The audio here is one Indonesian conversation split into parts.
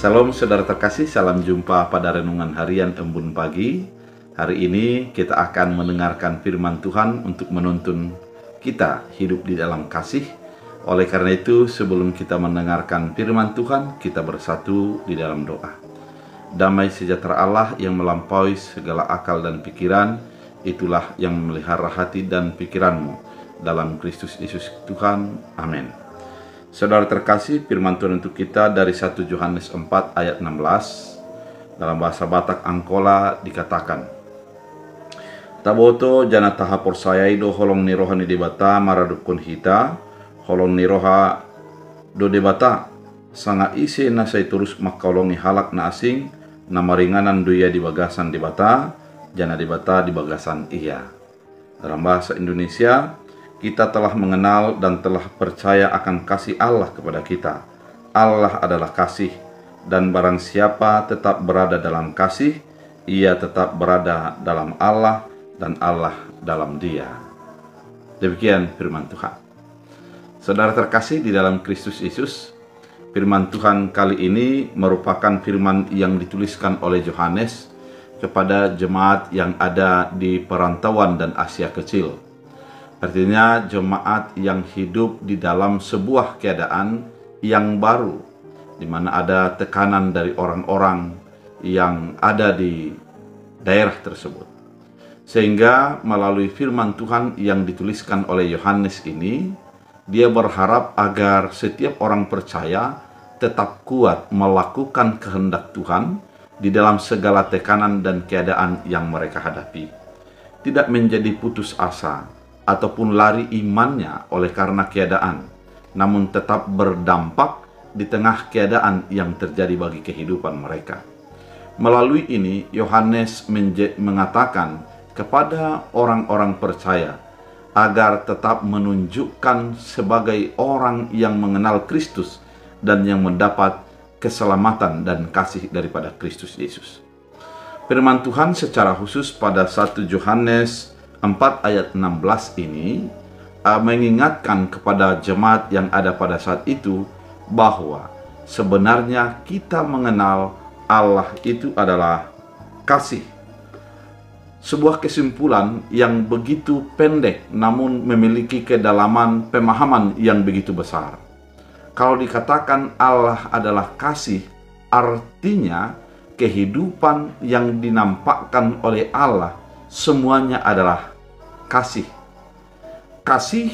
Salam saudara terkasih, salam jumpa pada renungan harian Embun Pagi. Hari ini kita akan mendengarkan firman Tuhan untuk menuntun kita hidup di dalam kasih. Oleh karena itu, sebelum kita mendengarkan firman Tuhan, kita bersatu di dalam doa. Damai sejahtera Allah yang melampaui segala akal dan pikiran, itulah yang memelihara hati dan pikiranmu dalam Kristus Yesus Tuhan. Amin. Saudara terkasih, firman Tuhan untuk kita dari 1 Yohanes 4 ayat 16. Dalam bahasa Batak Angkola dikatakan, Taboto jana taha porsayaido holong ni roha ni debata maradukun hita, holong ni roha do debata, sanga ise na say turus makolongi halak na asing, na maringanan duya di bagasan debata, jana debata di bagasan iya. Dalam bahasa Indonesia, kita telah mengenal dan telah percaya akan kasih Allah kepada kita. Allah adalah kasih, dan barang siapa tetap berada dalam kasih, ia tetap berada dalam Allah, dan Allah dalam dia. Demikian firman Tuhan. Saudara terkasih di dalam Kristus Yesus, firman Tuhan kali ini merupakan firman yang dituliskan oleh Yohanes kepada jemaat yang ada di perantauan dan Asia Kecil. Artinya jemaat yang hidup di dalam sebuah keadaan yang baru, di mana ada tekanan dari orang-orang yang ada di daerah tersebut. Sehingga melalui firman Tuhan yang dituliskan oleh Yohanes ini, dia berharap agar setiap orang percaya tetap kuat melakukan kehendak Tuhan di dalam segala tekanan dan keadaan yang mereka hadapi. Tidak menjadi putus asa ataupun lari imannya oleh karena keadaan, namun tetap berdampak di tengah keadaan yang terjadi bagi kehidupan mereka. Melalui ini, Yohanes mengatakan kepada orang-orang percaya agar tetap menunjukkan sebagai orang yang mengenal Kristus dan yang mendapat keselamatan dan kasih daripada Kristus Yesus. Firman Tuhan secara khusus pada 1 Yohanes 4 ayat 16 ini mengingatkan kepada jemaat yang ada pada saat itu bahwa sebenarnya kita mengenal Allah itu adalah kasih. Sebuah kesimpulan yang begitu pendek namun memiliki kedalaman pemahaman yang begitu besar. Kalau dikatakan Allah adalah kasih, artinya kehidupan yang dinampakkan oleh Allah semuanya adalah kasih. Kasih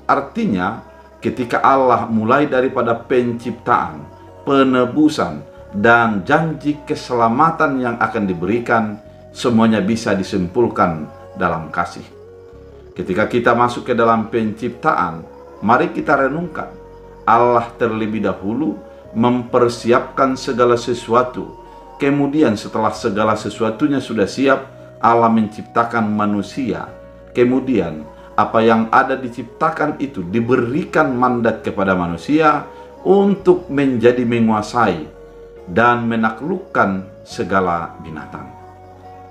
artinya ketika Allah mulai daripada penciptaan, penebusan, dan janji keselamatan yang akan diberikan, semuanya bisa disimpulkan dalam kasih. Ketika kita masuk ke dalam penciptaan, mari kita renungkan. Allah terlebih dahulu mempersiapkan segala sesuatu. Kemudian setelah segala sesuatunya sudah siap, Allah menciptakan manusia. Kemudian apa yang ada diciptakan itu diberikan mandat kepada manusia untuk menjadi menguasai dan menaklukkan segala binatang.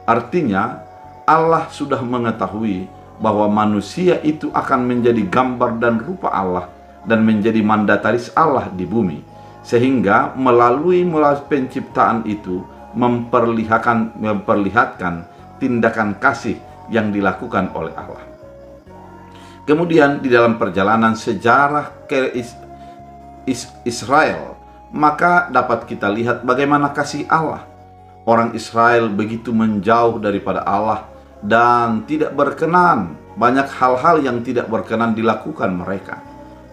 Artinya Allah sudah mengetahui bahwa manusia itu akan menjadi gambar dan rupa Allah dan menjadi mandataris Allah di bumi. Sehingga melalui penciptaan itu memperlihatkan tindakan kasih yang dilakukan oleh Allah. Kemudian di dalam perjalanan sejarah ke Israel, maka dapat kita lihat bagaimana kasih Allah. Orang Israel begitu menjauh daripada Allah dan tidak berkenan. Banyak hal-hal yang tidak berkenan dilakukan mereka.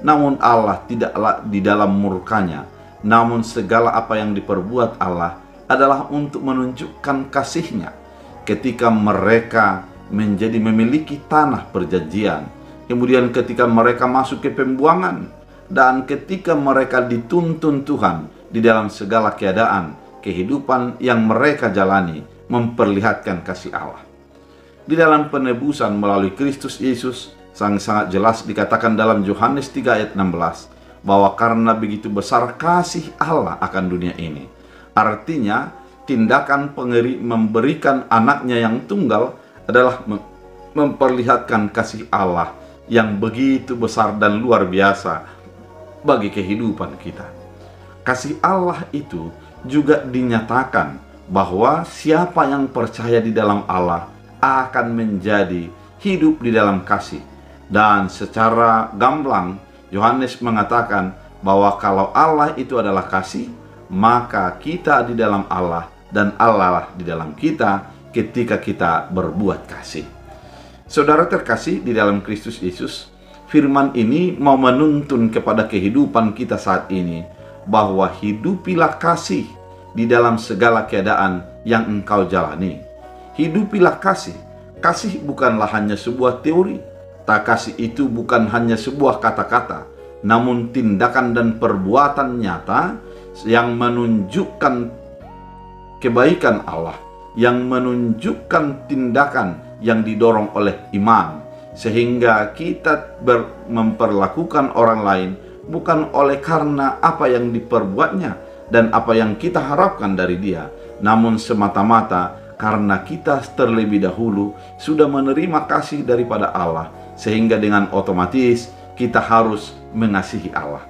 Namun Allah tidaklah di dalam murkanya. Namun segala apa yang diperbuat Allah adalah untuk menunjukkan kasih-Nya. Ketika mereka memiliki tanah perjanjian, kemudian ketika mereka masuk ke pembuangan, dan ketika mereka dituntun Tuhan di dalam segala keadaan, kehidupan yang mereka jalani memperlihatkan kasih Allah. Di dalam penebusan melalui Kristus Yesus, sangat jelas dikatakan dalam Yohanes 3 ayat 16, bahwa karena begitu besar kasih Allah akan dunia ini. Artinya, tindakan memberikan anaknya yang tunggal adalah memperlihatkan kasih Allah yang begitu besar dan luar biasa bagi kehidupan kita. Kasih Allah itu juga dinyatakan bahwa siapa yang percaya di dalam Allah akan menjadi hidup di dalam kasih. Dan secara gamblang Yohanes mengatakan bahwa kalau Allah itu adalah kasih, maka kita di dalam Allah dan Allah lah di dalam kita ketika kita berbuat kasih. Saudara terkasih di dalam Kristus Yesus, firman ini mau menuntun kepada kehidupan kita saat ini, bahwa hidupilah kasih di dalam segala keadaan yang engkau jalani. Hidupilah kasih. Kasih bukanlah hanya sebuah teori. Tak kasih itu bukan hanya sebuah kata-kata, namun tindakan dan perbuatan nyata yang menunjukkan kebaikan Allah, yang menunjukkan tindakan yang didorong oleh iman, sehingga kita memperlakukan orang lain bukan oleh karena apa yang diperbuatnya dan apa yang kita harapkan dari dia, namun semata-mata karena kita terlebih dahulu sudah menerima kasih daripada Allah, sehingga dengan otomatis kita harus mengasihi Allah.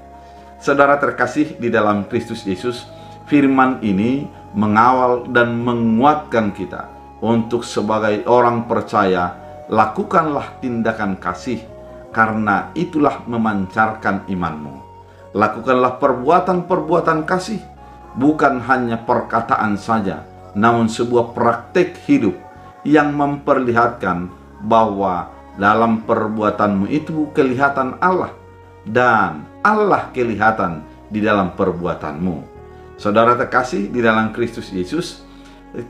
Saudara terkasih di dalam Kristus Yesus, firman ini mengawal dan menguatkan kita untuk sebagai orang percaya, lakukanlah tindakan kasih, karena itulah memancarkan imanmu. Lakukanlah perbuatan-perbuatan kasih, bukan hanya perkataan saja, namun sebuah praktek hidup yang memperlihatkan bahwa dalam perbuatanmu itu kelihatan Allah, dan Allah kelihatan di dalam perbuatanmu. Saudara terkasih di dalam Kristus Yesus,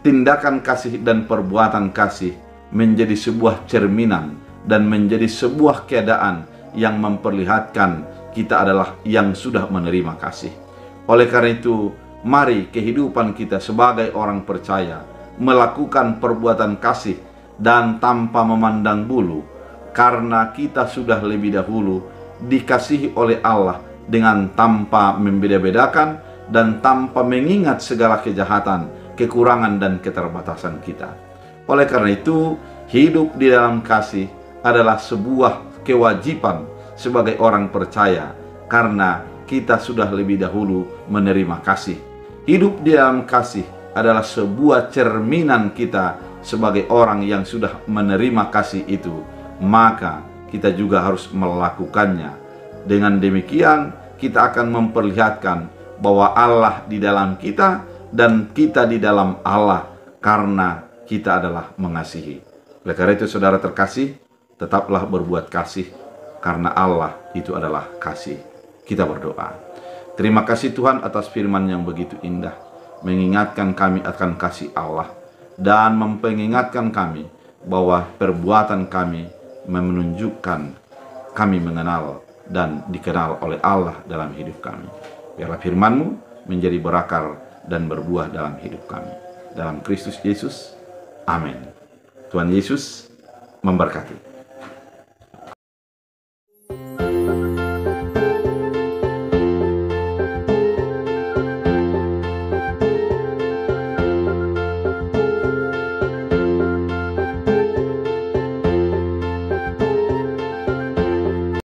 tindakan kasih dan perbuatan kasih menjadi sebuah cerminan dan menjadi sebuah keadaan yang memperlihatkan kita adalah yang sudah menerima kasih. Oleh karena itu, mari kehidupan kita sebagai orang percaya melakukan perbuatan kasih dan tanpa memandang bulu, karena kita sudah lebih dahulu dikasihi oleh Allah dengan tanpa membeda-bedakan dan tanpa mengingat segala kejahatan, kekurangan dan keterbatasan kita. Oleh karena itu, hidup di dalam kasih adalah sebuah kewajiban sebagai orang percaya, karena kita sudah lebih dahulu menerima kasih. Hidup di dalam kasih adalah sebuah cerminan kita sebagai orang yang sudah menerima kasih itu, maka kita juga harus melakukannya. Dengan demikian, kita akan memperlihatkan bahwa Allah di dalam kita dan kita di dalam Allah, karena kita adalah mengasihi. Oleh karena itu, saudara terkasih, tetaplah berbuat kasih, karena Allah itu adalah kasih. Kita berdoa. Terima kasih Tuhan atas firman yang begitu indah, mengingatkan kami akan kasih Allah, dan mengingatkan kami bahwa perbuatan kami menunjukkan kami mengenal dan dikenal oleh Allah dalam hidup kami. Biarlah firman-Mu menjadi berakar dan berbuah dalam hidup kami. Dalam Kristus Yesus, amin. Tuhan Yesus memberkati.